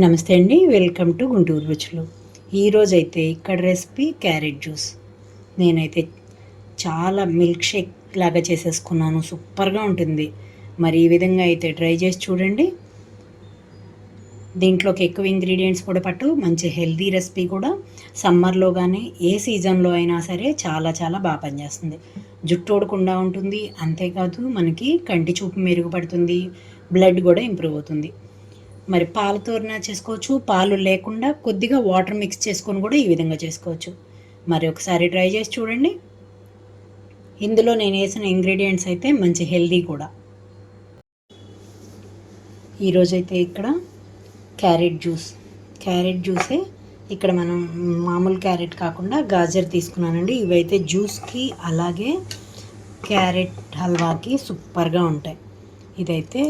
నమస్తే అండి, welcome to Guntur రుచులు. ఈరోజైతే ఇక్కడ రెసిపీ క్యారెట్ జ్యూస్. నేనైతే చాలా మిల్క్ షేక్ లాగా చేసేసుకున్నాను. సూపర్గా ఉంటుంది. మరి ఈ విధంగా అయితే ట్రై చేసి చూడండి. దీంట్లోకి ఎక్కువ ఇంగ్రీడియంట్స్ కూడా పట్టు, మంచి హెల్తీ రెసిపీ కూడా. సమ్మర్లో కానీ ఏ సీజన్లో అయినా సరే చాలా చాలా బాగా పనిచేస్తుంది. జుట్టు ఊడకుండా ఉంటుంది, అంతేకాదు మనకి కంటి చూపు మెరుగుపడుతుంది, బ్లడ్ కూడా ఇంప్రూవ్ అవుతుంది. మరి పాలతోన చేసుకోవచ్చు, పాలు లేకుండా కొద్దిగా వాటర్ మిక్స్ చేసుకొని కూడా ఈ విధంగా చేసుకోవచ్చు. మరి ఒకసారి ట్రై చేసి చూడండి. ఇందులో నేను వేసిన ఇంగ్రీడియంట్స్ అయితే మంచి హెల్దీ కూడా. ఈరోజైతే ఇక్కడ క్యారెట్ జ్యూసే ఇక్కడ మనం మామూలు క్యారెట్ కాకుండా గాజర్ తీసుకున్నానండి. ఇవైతే జ్యూస్కి అలాగే క్యారెట్ హల్వాకి సూపర్గా ఉంటాయి. ఇదైతే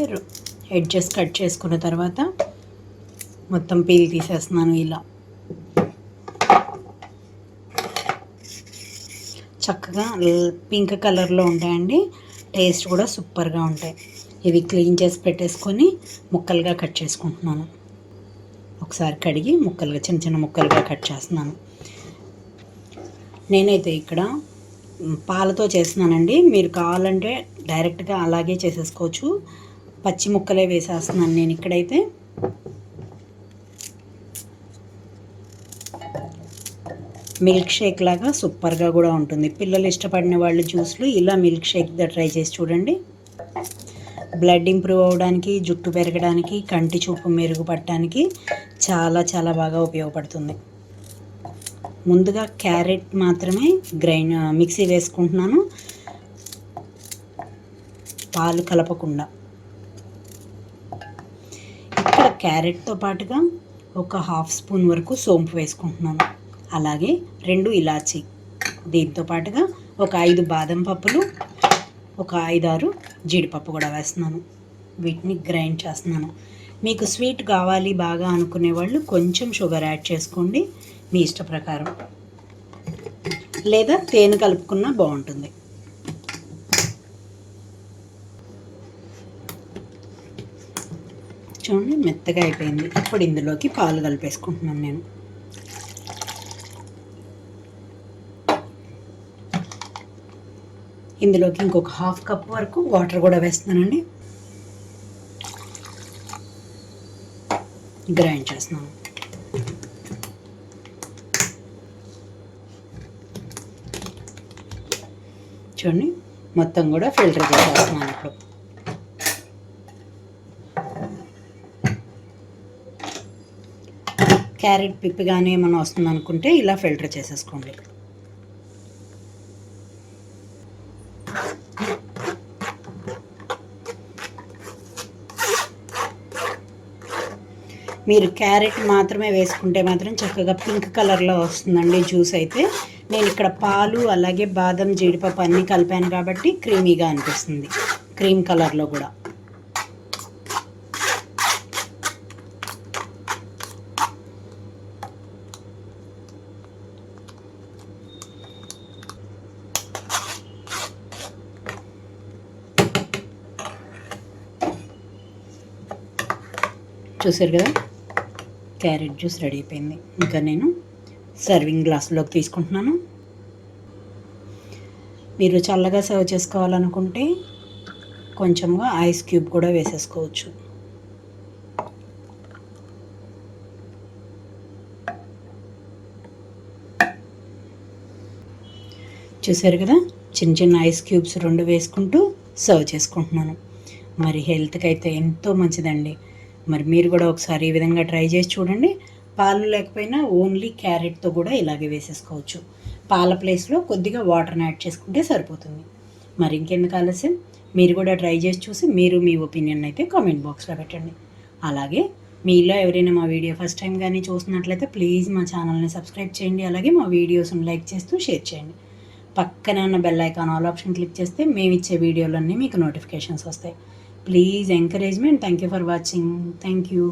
ఎడ్జెస్ కట్ చేసుకున్న తర్వాత మొత్తం పీల్ తీసేస్తున్నాను. ఇలా చక్కగా పింక్ కలర్లో ఉంటాయండి. టేస్ట్ కూడా సూపర్గా ఉంటాయి. ఇవి క్లీన్ చేసి పెట్టేసుకొని ముక్కలుగా కట్ చేసుకుంటున్నాను. ఒకసారి కడిగి ముక్కలుగా చిన్న చిన్న ముక్కలుగా కట్ చేస్తున్నాను. నేనైతే ఇక్కడ పాలతో చేస్తున్నానండి. మీరు కావాలంటే డైరెక్ట్గా అలాగే చేసేసుకోవచ్చు. పచ్చి ముక్కలే వేసేస్తున్నాను నేను ఇక్కడైతే. మిల్క్ షేక్ లాగా సూపర్గా కూడా ఉంటుంది. పిల్లలు ఇష్టపడిన వాళ్ళు జ్యూస్లు ఇలా మిల్క్ షేక్గా ట్రై చేసి చూడండి. బ్లడ్ ఇంప్రూవ్ అవ్వడానికి, జుట్టు పెరగడానికి, కంటి చూపు మెరుగుపడటానికి చాలా చాలా బాగా ఉపయోగపడుతుంది. ముందుగా క్యారెట్ మాత్రమే మిక్సీ వేసుకుంటున్నాను, పాలు కలపకుండా. ఇక్కడ క్యారెట్తో పాటుగా ఒక హాఫ్ స్పూన్ వరకు సోంపు వేసుకుంటున్నాను, అలాగే 2 ఇలాచీ, దీంతో పాటుగా ఒక 5 బాదం పప్పులు, ఒక 5-6 జీడిపప్పు కూడా వేస్తున్నాను. వీటిని గ్రైండ్ చేస్తున్నాను. మీకు స్వీట్ కావాలి బాగా అనుకునే వాళ్ళు కొంచెం షుగర్ యాడ్ చేసుకోండి, మీ ఇష్ట ప్రకారం, లేదా తేనె కలుపుకున్నా బాగుంటుంది. చూడండి మెత్తగా అయిపోయింది. ఇప్పుడు ఇందులోకి పాలు కలిపేసుకుంటున్నాను నేను. ఇందులోకి ఇంకొక హాఫ్ కప్ వరకు వాటర్ కూడా వేస్తున్నానండి. గ్రైండ్ చేస్తున్నాను. చూడండి మొత్తం కూడా ఫిల్టర్ చేసేస్తున్నాను. ఇప్పుడు క్యారెట్ పిప్పిగానే ఏమైనా వస్తుంది అనుకుంటే ఇలా ఫిల్టర్ చేసేసుకోండి. మీరు క్యారెట్ మాత్రమే వేసుకుంటే మాత్రం చక్కగా పింక్ కలర్లో వస్తుందండి జ్యూస్ అయితే. నేను ఇక్కడ పాలు అలాగే బాదం జీడిపప్పు అన్నీ కలిపాను కాబట్టి క్రీమీగా అనిపిస్తుంది, క్రీమ్ కలర్లో కూడా. చూసారు కదా, క్యారెట్ జ్యూస్ రెడీ అయిపోయింది. ఇంకా నేను సర్వింగ్ గ్లాసులోకి తీసుకుంటున్నాను. మీరు చల్లగా సర్వ్ చేసుకోవాలనుకుంటే కొంచెంగా ఐస్ క్యూబ్ కూడా వేసేసుకోవచ్చు. చూసారు కదా, చిన్న చిన్న ఐస్ క్యూబ్స్ 2 వేసుకుంటూ సర్వ్ చేసుకుంటున్నాను. మరి హెల్త్కి అయితే ఎంతో మంచిదండి. మరి మీరు కూడా ఒకసారి ఈ విధంగా ట్రై చేసి చూడండి. పాలు లేకపోయినా ఓన్లీ క్యారెట్తో కూడా ఇలాగే వేసేసుకోవచ్చు. పాల ప్లేస్లో కొద్దిగా వాటర్ని యాడ్ చేసుకుంటే సరిపోతుంది. మరి ఇంకెందుకు ఆలస్యం, మీరు కూడా ట్రై చేసి చూసి మీరు మీ ఒపీనియన్ అయితే కామెంట్ బాక్స్లో పెట్టండి. అలాగే మీలో ఎవరైనా మా వీడియో ఫస్ట్ టైం కానీ చూస్తున్నట్లయితే ప్లీజ్ మా ఛానల్ని సబ్స్క్రైబ్ చేయండి. అలాగే మా వీడియోస్ని లైక్ చేస్తూ షేర్ చేయండి. పక్కనే ఉన్న bell icon all option click చేస్తే మేము ఇచ్చే వీడియోలన్నీ మీకు నోటిఫికేషన్స్ వస్తాయి. Please encourage me and thank you for watching. Thank you.